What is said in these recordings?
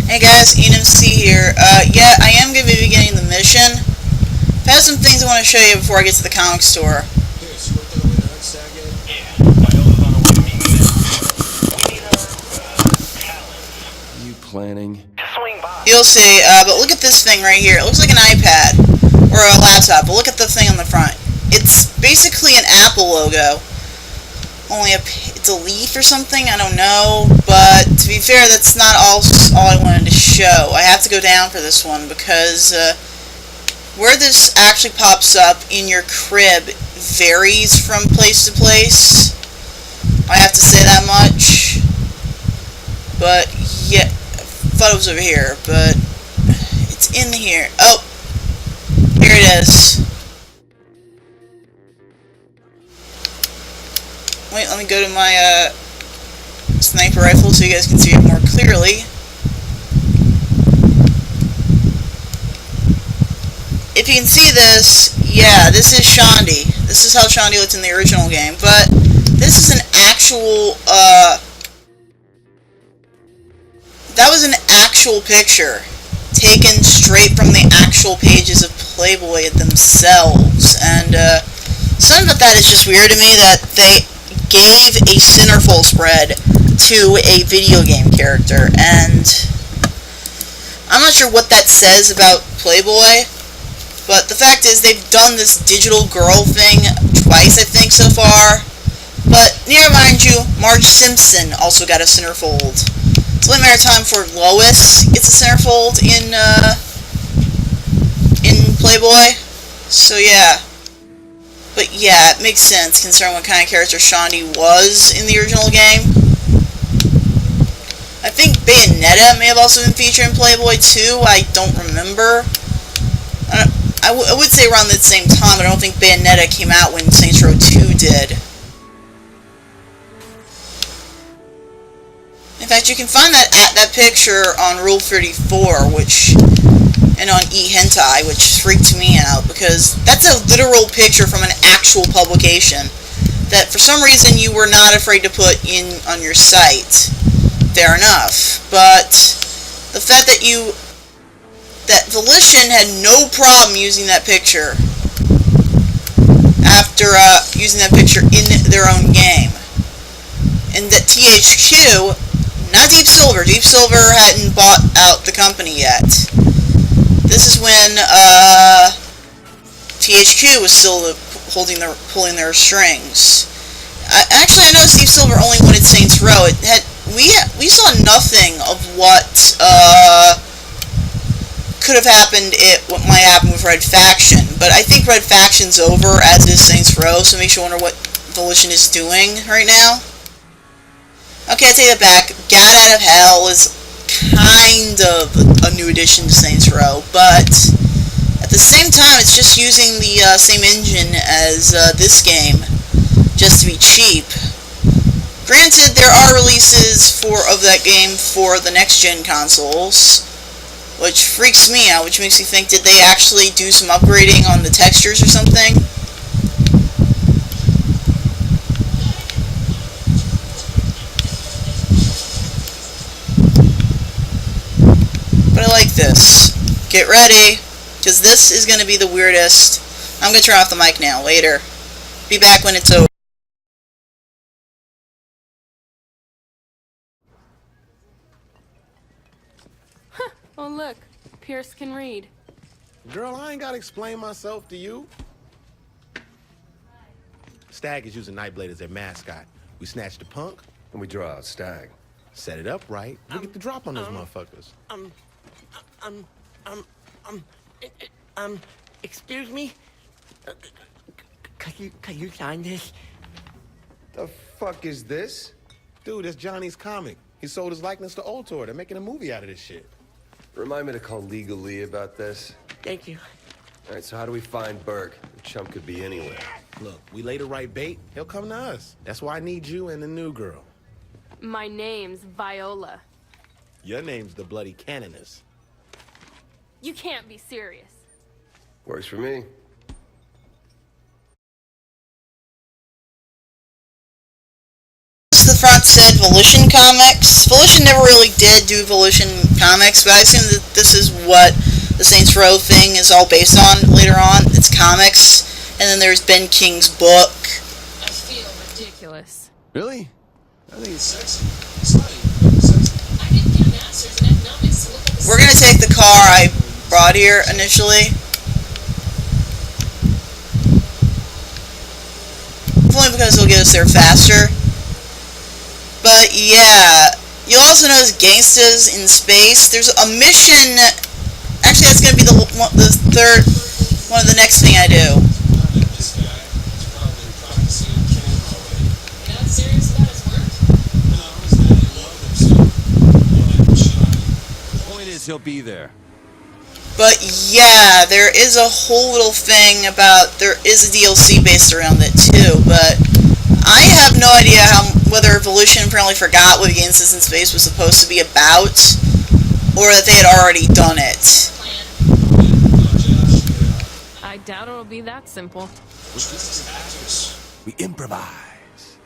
Hey guys, IanMC here. Yeah, I am going to be beginning the mission. I have some things I want to show you before I get to the comic store. You planning? You'll see, but look at this thing right here. It looks like an iPad, or a laptop, but look at the thing on the front. It's basically an Apple logo. Only it's a leaf or something, I don't know, but to be fair, that's not all I wanted to show. I have to go down for this one because where this actually pops up in your crib varies from place to place. I have to say that much. But yeah, I thought it was over here, but it's in here. Oh, here it is. Wait, let me go to my sniper rifle so you guys can see it more clearly. If you can see this, yeah, this is Shandi. This is how Shandi looked in the original game, but this is an actual, that was an actual picture taken straight from the actual pages of Playboy themselves, and something about that is just weird to me that they gave a centerfold spread to a video game character, and I'm not sure what that says about Playboy, but the fact is they've done this digital girl thing twice, I think, so far. But near mind you, Marge Simpson also got a centerfold. It's only a matter of time for Lois gets a centerfold in Playboy. So yeah. But yeah, it makes sense considering what kind of character Shandi was in the original game. I think Bayonetta may have also been featured in Playboy too. I don't remember. I would say around the same time, but I don't think Bayonetta came out when Saints Row 2 did. In fact, you can find that picture on Rule 34, and on eHentai, which freaked me out, because that's a literal picture from an actual publication that for some reason you were not afraid to put in on your site. Fair enough. But the fact that Volition had no problem using that picture after using that picture in their own game. And that THQ, not Deep Silver hadn't bought out the company yet. This is when THQ was still pulling their strings. Actually, I know Steve Silver only wanted Saints Row. We saw nothing of what could have happened. What might happen with Red Faction, but I think Red Faction's over, as is Saints Row. So it makes you wonder what Volition is doing right now. Okay, I take that back. Gat Out of Hell is kind of a new addition to Saints Row, but at the same time, it's just using the same engine as this game, just to be cheap. Granted, there are releases of that game for the next-gen consoles, which freaks me out, which makes me think, did they actually do some upgrading on the textures or something? But I like this. Get ready, because this is going to be the weirdest. I'm going to turn off the mic now, later. Be back when it's over. Oh look, Pierce can read. Girl, I ain't gotta explain myself to you. Stag is using Nightblade as their mascot. We snatch the punk, And we draw out Stag. set it up right, we get the drop on those motherfuckers. Excuse me? Could you sign this? The fuck is this? Dude, that's Johnny's comic. He sold his likeness to Ultor. They're making a movie out of this shit. Remind me to call Legal Lee about this. Thank you. All right, so how do we find Birk? The chump could be anywhere. Look, we lay the right bait, he'll come to us. That's why I need you and the new girl. My name's Viola. Your name's the Bloody Canoness. You can't be serious. Works for me. The front said Volition Comics. Volition never really did do Volition Comics, but I assume that this is what the Saints Row thing is all based on later on. It's comics. And then there's Ben King's book. I feel ridiculous. Really? I think it's sexy. I didn't get a master's in economics to look up a We're gonna take the car I brought here initially. Only because it'll get us there faster. But yeah, you'll also notice gangsters in space. There's a mission. Actually, that's gonna be the third one of the next thing I do. You're not serious about his work? The point is, he'll be there. But yeah, there is a whole little thing about, there is a DLC based around it too, but I have no idea whether Volition apparently forgot what Gangsters in Space was supposed to be about, or that they had already done it. I doubt it'll be that simple. We improvise.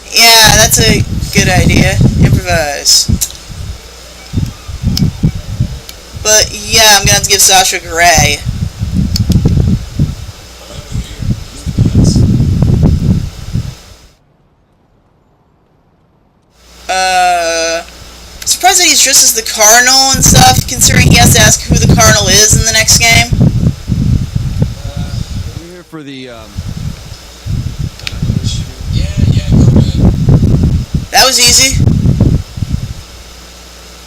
Yeah, that's a good idea. Improvise. But yeah, I'm gonna have to give Sasha Grey. Surprised that he's dressed as the Cardinal and stuff, considering he has to ask who the Cardinal is in the next game. We're here for the, That was easy.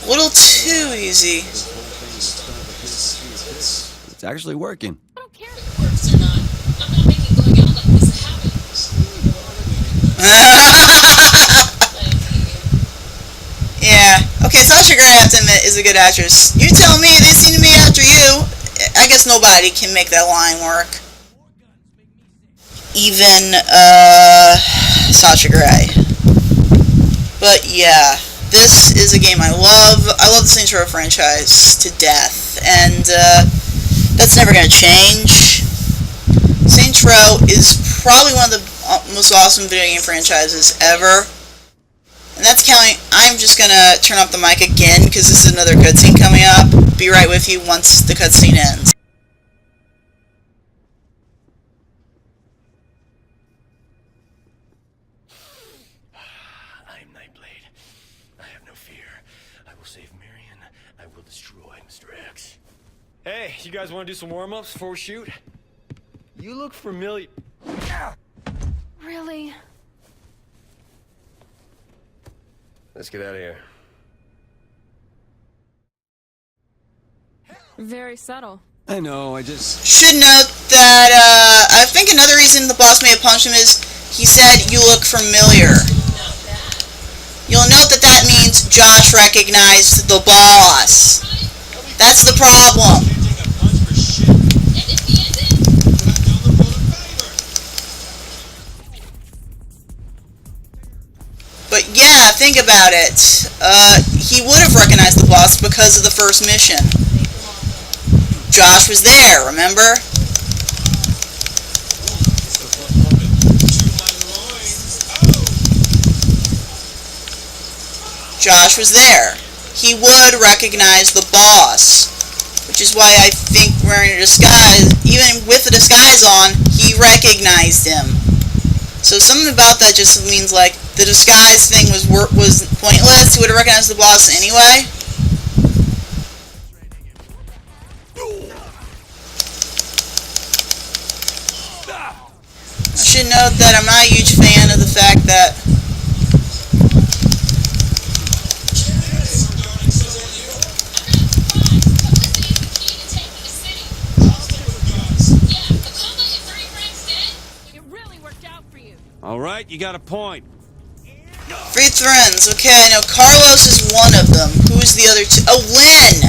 A little too easy. It's actually working. I don't care if it works or not. I'm not making going out like this a habit. Yeah. Okay, Sasha Grey, I have to admit, is a good actress. You tell me, they seem to be after you. I guess nobody can make that line work. Even, Sasha Grey. But yeah, this is a game I love. I love the Saints Row franchise to death, and that's never going to change. Saints Row is probably one of the most awesome video game franchises ever. And that's counting. I'm just going to turn off the mic again because this is another cutscene coming up. Be right with you once the cutscene ends. Hey, you guys want to do some warm-ups before we shoot? You look familiar. Really? Let's get out of here. Very subtle. I know, I just... Should note that, I think another reason the boss may have punched him is he said, "You look familiar." You'll note that that means Josh recognized the boss. That's the problem. But yeah, think about it. He would have recognized the boss because of the first mission. Josh was there, remember? Josh was there. He would recognize the boss. Which is why I think wearing a disguise, even with the disguise on, he recognized him. So something about that just means like the disguise thing was pointless. He would have recognized the boss anyway. I should note that I'm not a huge fan of the fact that All right, you got a point. Three friends. Okay, I know Carlos is one of them. Who's the other two? Oh, Lynn!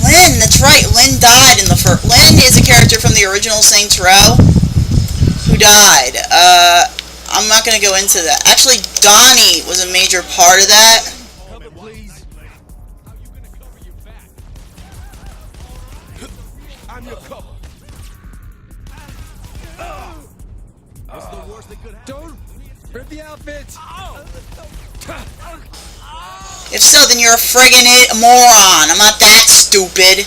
Lynn, that's right. Lynn died in the first... Lynn is a character from the original Saints Row who died. I'm not going to go into that. Actually, Donnie was a major part of that. This is the worst Rip the outfit. If so, then you're a friggin' moron. I'm not that stupid.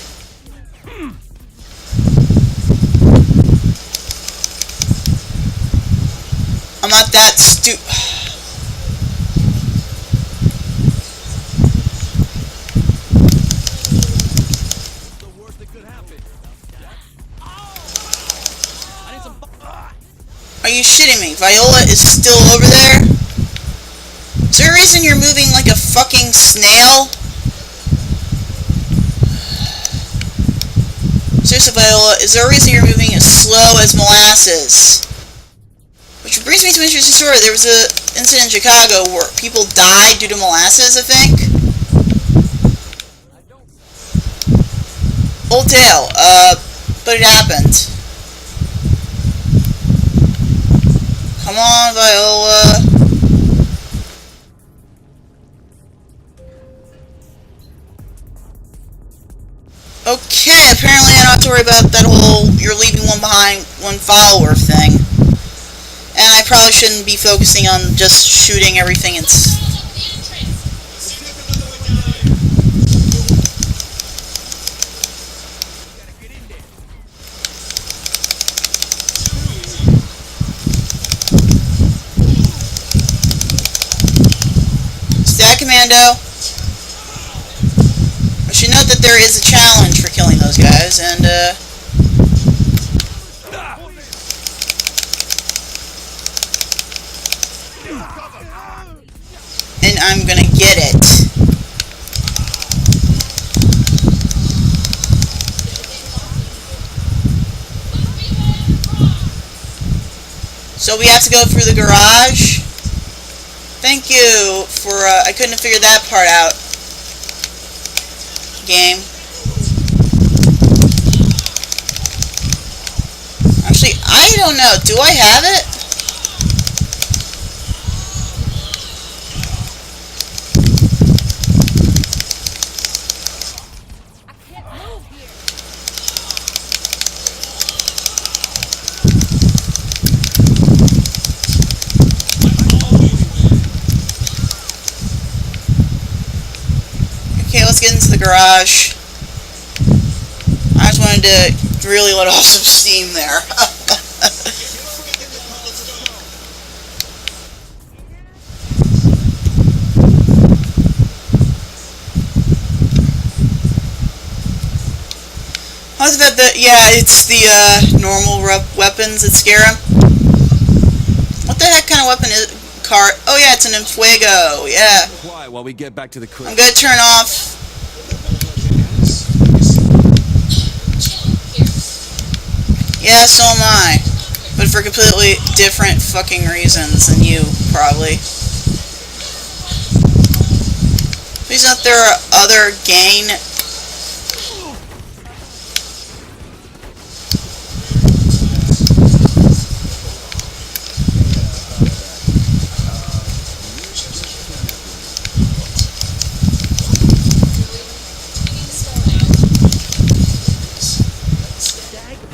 I'm not that stupid. Are you shitting me? Viola is still over there? Is there a reason you're moving like a fucking snail? Seriously, Viola, is there a reason you're moving as slow as molasses? Which brings me to an interesting story. There was an incident in Chicago where people died due to molasses, I think. Old tale, but it happened. Come on, Viola. Okay, apparently I don't have to worry about that whole you're leaving one behind, one follower thing. And I probably shouldn't be focusing on just shooting everything and Stat Commando. I should note that there is a challenge for killing those guys, and I'm gonna get it. So we have to go through the garage. Thank you for, I couldn't have figured that part out. Game. Actually, I don't know. Do I have it? Okay, let's get into the garage. I just wanted to really let off some steam there. I was about the, yeah, it's the normal weapons that scare him. What the heck kind of weapon is car? Oh yeah, it's an Enfuego. Yeah. Quiet while we get back to the crib. I'm gonna turn off. Yeah, so am I. But for completely different fucking reasons than you, probably. Please note there are other gain.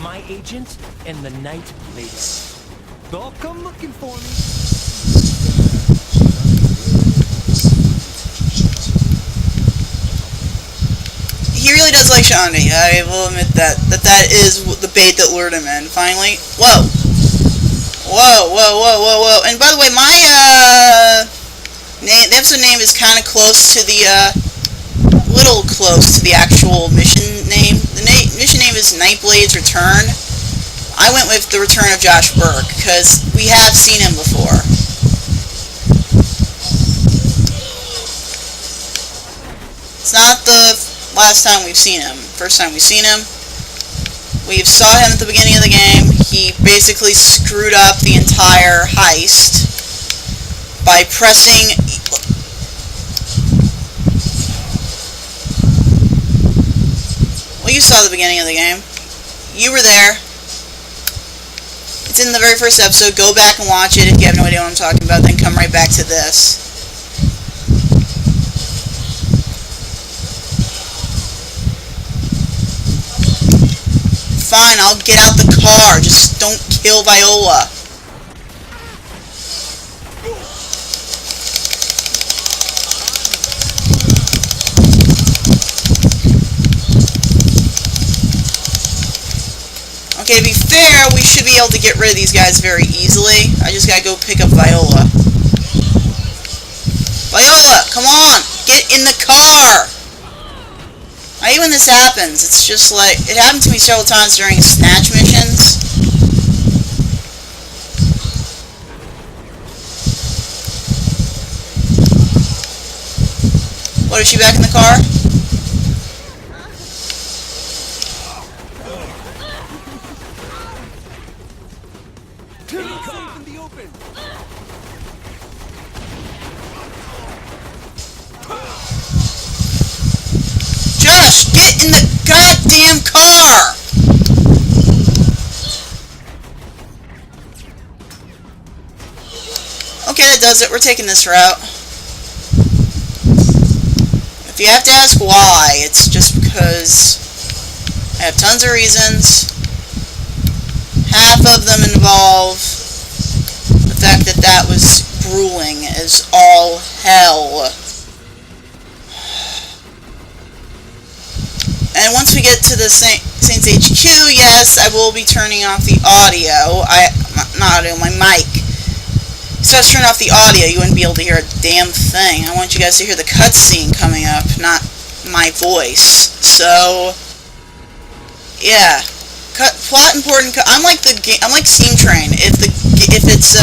My agent and the night police. They'll come looking for me. He really does like Shandi. I will admit that. That is the bait that lured him in. Finally. Whoa. Whoa, whoa, whoa, whoa, whoa. And by the way, my, the episode name is kind of close to the, little close to the actual mission name. The mission name is Nightblade's Return. I went with The Return of Josh Birk, because we have seen him before. It's not the last time we've seen him. First time we've seen him. We saw him at the beginning of the game. He basically screwed up the entire heist by pressing... Well, you saw the beginning of the game. You were there. It's in the very first episode. Go back and watch it if you have no idea what I'm talking about. Then come right back to this. Fine, I'll get out the car. Just don't kill Viola. Okay, to be fair, we should be able to get rid of these guys very easily. I just gotta go pick up Viola. Viola, come on! Get in the car! I hate when this happens. It's just like, it happened to me several times during snatch missions. What, is she back in the car? Josh, get in the goddamn car! Okay, that does it. We're taking this route. If you have to ask why, it's just because I have tons of reasons. Half of them involve the fact that that was grueling as all hell. And once we get to the Saints HQ, yes, I will be turning off the audio. Not audio, my mic. So I was turning off the audio, you wouldn't be able to hear a damn thing. I want you guys to hear the cutscene coming up, not my voice. So, yeah. Plot important. I'm like Steam Train. If it's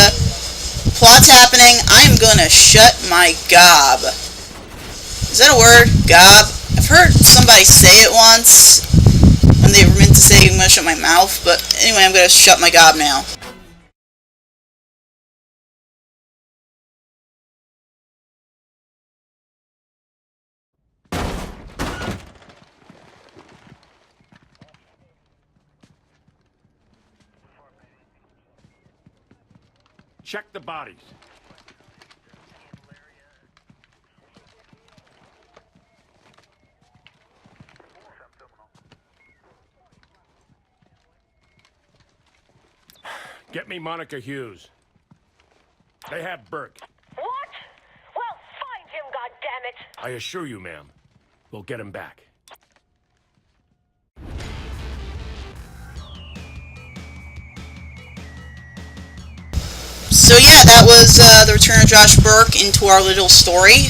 plot's happening, I'm gonna shut my gob. Is that a word? Gob? I've heard somebody say it once when they were meant to say I'm gonna shut my mouth, but anyway, I'm gonna shut my gob now. Check the bodies. Get me Monica Hughes. They have Birk. What? Well, find him, goddammit! I assure you, ma'am, we'll get him back. So yeah, that was the return of Josh Birk into our little story.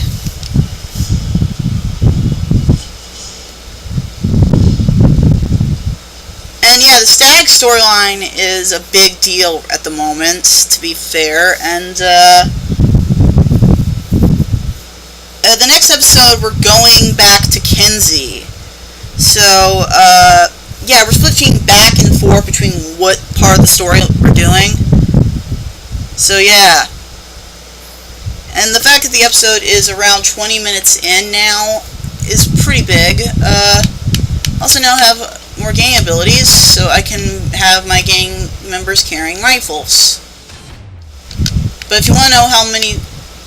And yeah, the Stag storyline is a big deal at the moment, to be fair. And the next episode, we're going back to Kinsey. So yeah, we're switching back and forth between what part of the story we're doing. So yeah, and the fact that the episode is around 20 minutes in now is pretty big. Also now have more gang abilities, so I can have my gang members carrying rifles. But if you want to know how many,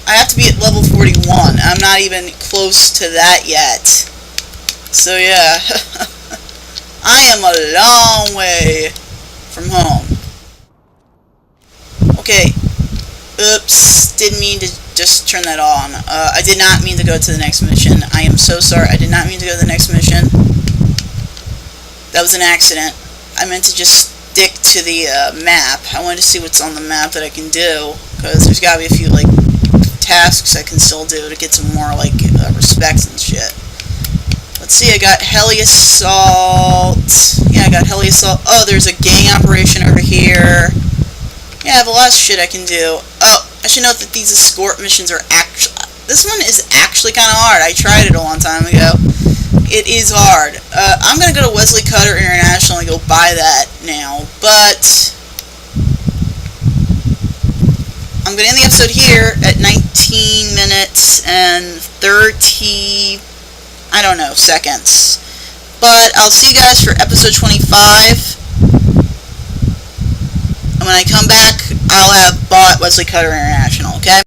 I have to be at level 41. I'm not even close to that yet. So yeah, I am a long way from home. Okay, oops, didn't mean to just turn that on. I did not mean to go to the next mission. I am so sorry, I did not mean to go to the next mission. That was an accident. I meant to just stick to the map. I wanted to see what's on the map that I can do, because there's gotta be a few, like, tasks I can still do to get some more, like, respect and shit. Let's see, I got heli assault. Yeah, I got heli assault. Oh, there's a gang operation over here. Yeah, I have a lot of shit I can do. Oh, I should note that these escort missions are actually... This one is actually kind of hard. I tried it a long time ago. It is hard. I'm going to go to Wesley Cutter International and go buy that now. But I'm going to end the episode here at 19 minutes and 30... I don't know, seconds. But I'll see you guys for episode 25. And when I come back, I'll have bought Wesley Cutter International.